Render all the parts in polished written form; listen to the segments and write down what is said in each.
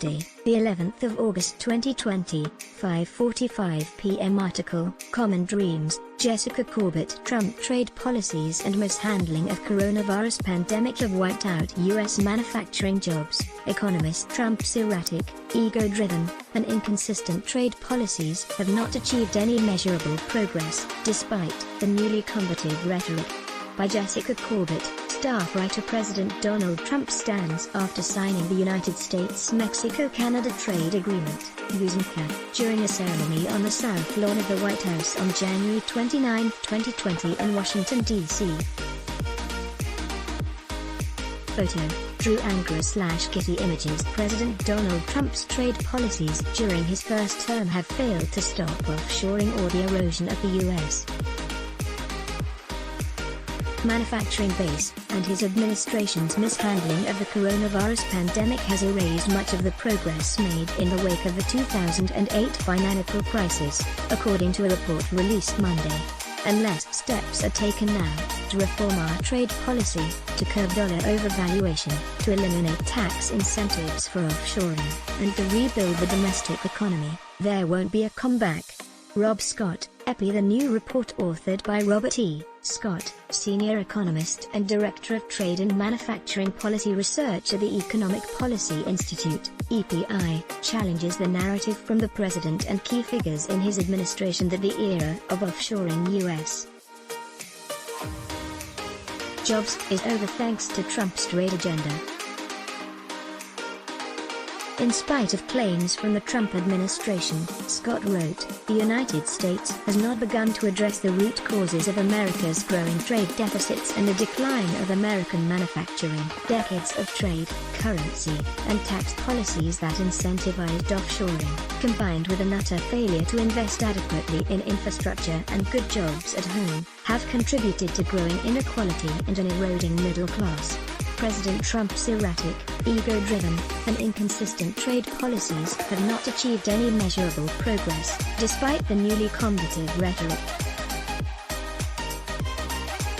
Tuesday, the 11th of August 2020, 5:45 p.m. Article, Common Dreams, Jessica Corbett. Trump trade policies and mishandling of coronavirus pandemic have wiped out U.S. manufacturing jobs. Economist Trump's erratic, ego-driven, and inconsistent trade policies have not achieved any measurable progress, despite the newly combative rhetoric. By Jessica Corbett, staff writer. President Donald Trump stands after signing the United States-Mexico-Canada trade agreement, USMCA, during a ceremony on the South Lawn of the White House on January 29, 2020 in Washington, D.C. Photo, Drew Angra/Getty Images. President Donald Trump's trade policies during his first term have failed to stop offshoring or the erosion of the U.S. manufacturing base, and his administration's mishandling of the coronavirus pandemic has erased much of the progress made in the wake of the 2008 financial crisis, according to a report released Monday. Unless steps are taken now to reform our trade policy, to curb dollar overvaluation, to eliminate tax incentives for offshoring, and to rebuild the domestic economy, there won't be a comeback. Rob Scott, EPI. The new report, authored by Robert E. Scott, senior economist and director of trade and manufacturing policy research at the Economic Policy Institute, EPI, challenges the narrative from the president and key figures in his administration that the era of offshoring U.S. jobs is over thanks to Trump's trade agenda. In spite of claims from the Trump administration, Scott wrote, the United States has not begun to address the root causes of America's growing trade deficits and the decline of American manufacturing. Decades of trade, currency, and tax policies that incentivized offshoring, combined with an utter failure to invest adequately in infrastructure and good jobs at home, have contributed to growing inequality and an eroding middle class. President Trump's erratic, ego-driven, and inconsistent trade policies have not achieved any measurable progress, despite the newly combative rhetoric.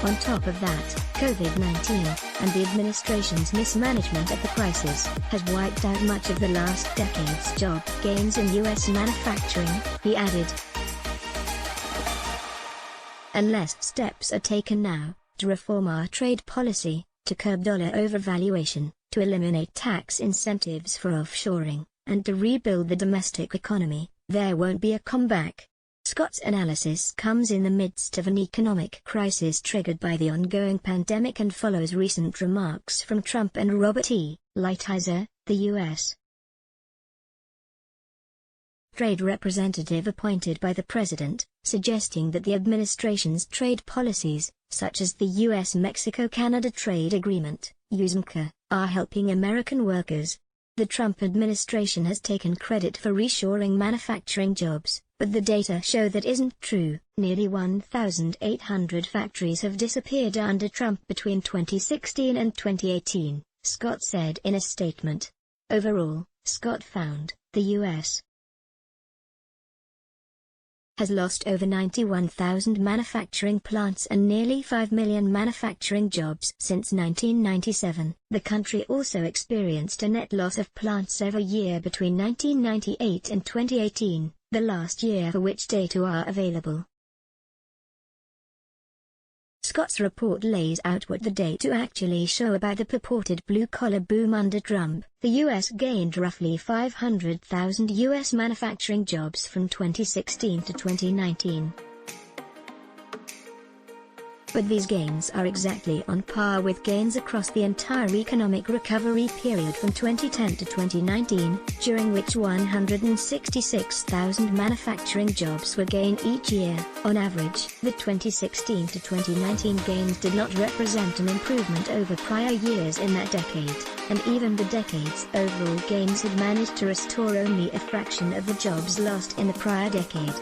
On top of that, COVID-19, and the administration's mismanagement of the crisis, has wiped out much of the last decade's job gains in U.S. manufacturing, he added. Unless steps are taken now to reform our trade policy, to curb dollar overvaluation, to eliminate tax incentives for offshoring, and to rebuild the domestic economy, there won't be a comeback. Scott's analysis comes in the midst of an economic crisis triggered by the ongoing pandemic and follows recent remarks from Trump and Robert E. Lighthizer, the U.S. trade representative appointed by the president, suggesting that the administration's trade policies, such as the U.S.-Mexico-Canada trade agreement, USMCA, are helping American workers. The Trump administration has taken credit for reshoring manufacturing jobs, but the data show that isn't true. Nearly 1,800 factories have disappeared under Trump between 2016 and 2018, Scott said in a statement. Overall, Scott found, the U.S. has lost over 91,000 manufacturing plants and nearly 5 million manufacturing jobs since 1997. The country also experienced a net loss of plants every year between 1998 and 2018, the last year for which data are available. Scott's report lays out what the data actually show about the purported blue-collar boom under Trump. The U.S. gained roughly 500,000 U.S. manufacturing jobs from 2016 to 2019. But these gains are exactly on par with gains across the entire economic recovery period from 2010 to 2019, during which 166,000 manufacturing jobs were gained each year. On average, the 2016 to 2019 gains did not represent an improvement over prior years in that decade, and even the decade's overall gains had managed to restore only a fraction of the jobs lost in the prior decade.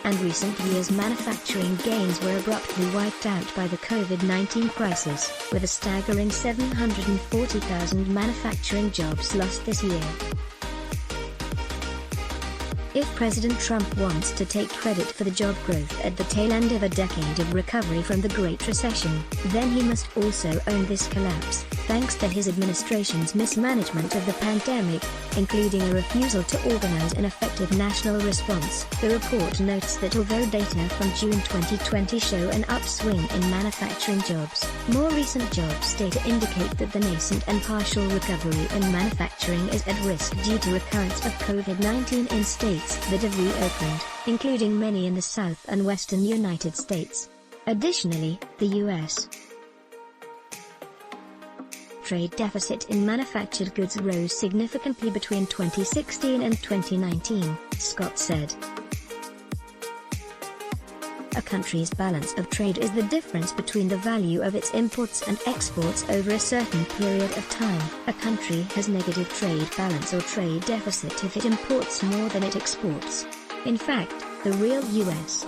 And recent years' manufacturing gains were abruptly wiped out by the COVID-19 crisis, with a staggering 740,000 manufacturing jobs lost this year. If President Trump wants to take credit for the job growth at the tail end of a decade of recovery from the Great Recession, then he must also own this collapse. thanks to his administration's mismanagement of the pandemic, including a refusal to organize an effective national response. The report notes that although data from June 2020 show an upswing in manufacturing jobs, more recent jobs data indicate that the nascent and partial recovery in manufacturing is at risk due to recurrence of COVID-19 in states that have reopened, including many in the South and Western United States. Additionally, the U.S. trade deficit in manufactured goods rose significantly between 2016 and 2019, Scott said. A country's balance of trade is the difference between the value of its imports and exports over a certain period of time. A country has negative trade balance or trade deficit if it imports more than it exports. In fact, the real U.S.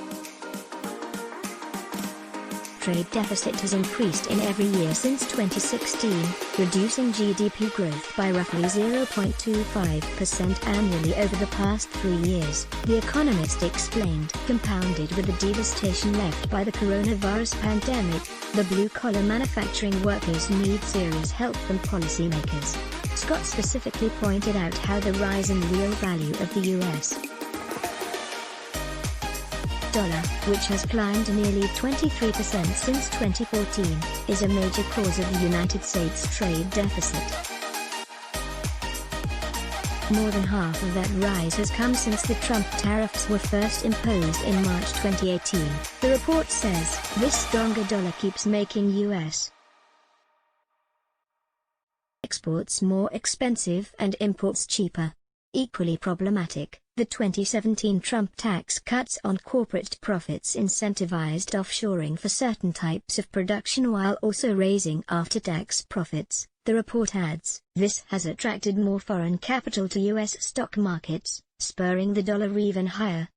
trade deficit has increased in every year since 2016, reducing GDP growth by roughly 0.25% annually over the past 3 years, The Economist explained. Compounded with the devastation left by the coronavirus pandemic, the blue-collar manufacturing workers need serious help from policymakers. Scott specifically pointed out how the rise in real value of the U.S. dollar, which has climbed nearly 23% since 2014, is a major cause of the United States trade deficit. More than half of that rise has come since the Trump tariffs were first imposed in March 2018. The report says, this stronger dollar keeps making U.S. exports more expensive and imports cheaper. Equally problematic, the 2017 Trump tax cuts on corporate profits incentivized offshoring for certain types of production while also raising after-tax profits, the report adds. This has attracted more foreign capital to U.S. stock markets, spurring the dollar even higher.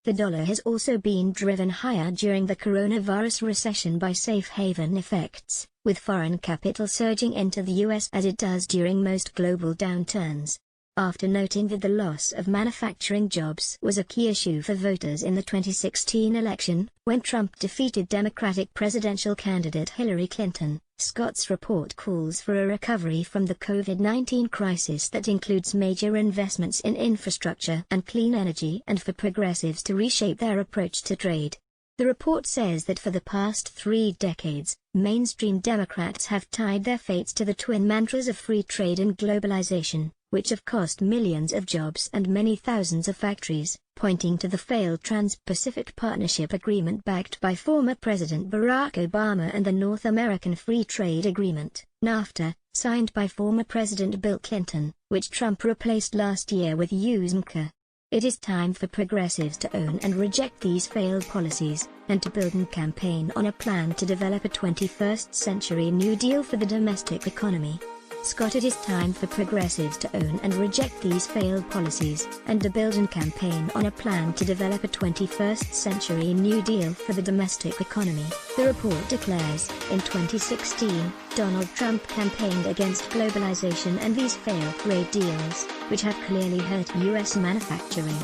The dollar has also been driven higher during the coronavirus recession by safe haven effects, with foreign capital surging into the U.S. as it does during most global downturns. After noting that the loss of manufacturing jobs was a key issue for voters in the 2016 election, when Trump defeated Democratic presidential candidate Hillary Clinton, Scott's report calls for a recovery from the COVID-19 crisis that includes major investments in infrastructure and clean energy and for progressives to reshape their approach to trade. The report says that for the past 3 decades, mainstream Democrats have tied their fates to the twin mantras of free trade and globalization, which have cost millions of jobs and many thousands of factories, pointing to the failed Trans-Pacific Partnership Agreement backed by former President Barack Obama and the North American Free Trade Agreement, NAFTA, signed by former President Bill Clinton, which Trump replaced last year with USMCA. It is time for progressives to own and reject these failed policies, and to build and campaign on a plan to develop a 21st century New Deal for the domestic economy. Scott, it is time for progressives to own and reject these failed policies, and to build and campaign on a plan to develop a 21st century New Deal for the domestic economy, the report declares. In 2016, Donald Trump campaigned against globalization and these failed trade deals, which have clearly hurt U.S. manufacturing.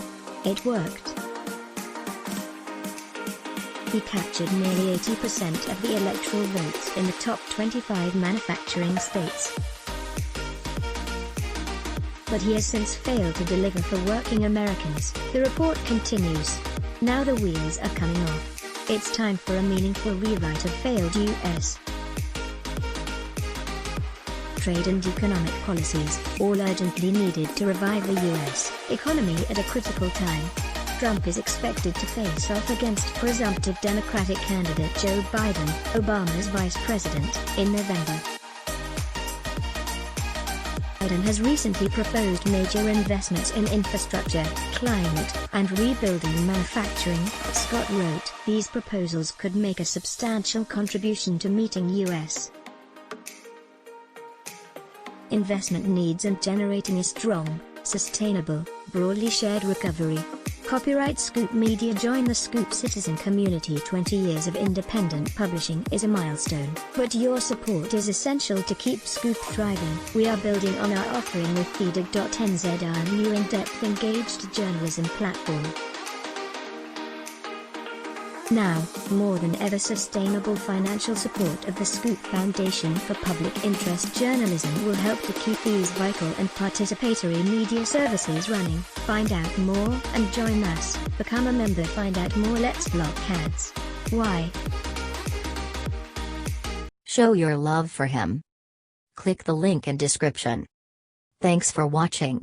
It worked. He captured nearly 80% of the electoral votes in the top 25 manufacturing states. But he has since failed to deliver for working Americans, the report continues. Now the wheels are coming off. It's time for a meaningful rewrite of failed U.S. trade and economic policies, all urgently needed to revive the U.S. economy at a critical time. Trump is expected to face off against presumptive Democratic candidate Joe Biden, Obama's vice president, in November. Biden has recently proposed major investments in infrastructure, climate, and rebuilding manufacturing, Scott wrote. These proposals could make a substantial contribution to meeting U.S. investment needs and generating a strong, sustainable, broadly shared recovery. Copyright Scoop Media. Join the Scoop citizen community. 20 years of independent publishing is a milestone, but your support is essential to keep Scoop thriving. We are building on our offering with feeder.nz, our new in-depth engaged journalism platform. Now, more than ever, sustainable financial support of the Scoop Foundation for Public Interest Journalism will help to keep these vital and participatory media services running. Find out more and join us. Become a member. Find out more. Let's block ads. Why? Show your love for him. Click the link in description. Thanks for watching.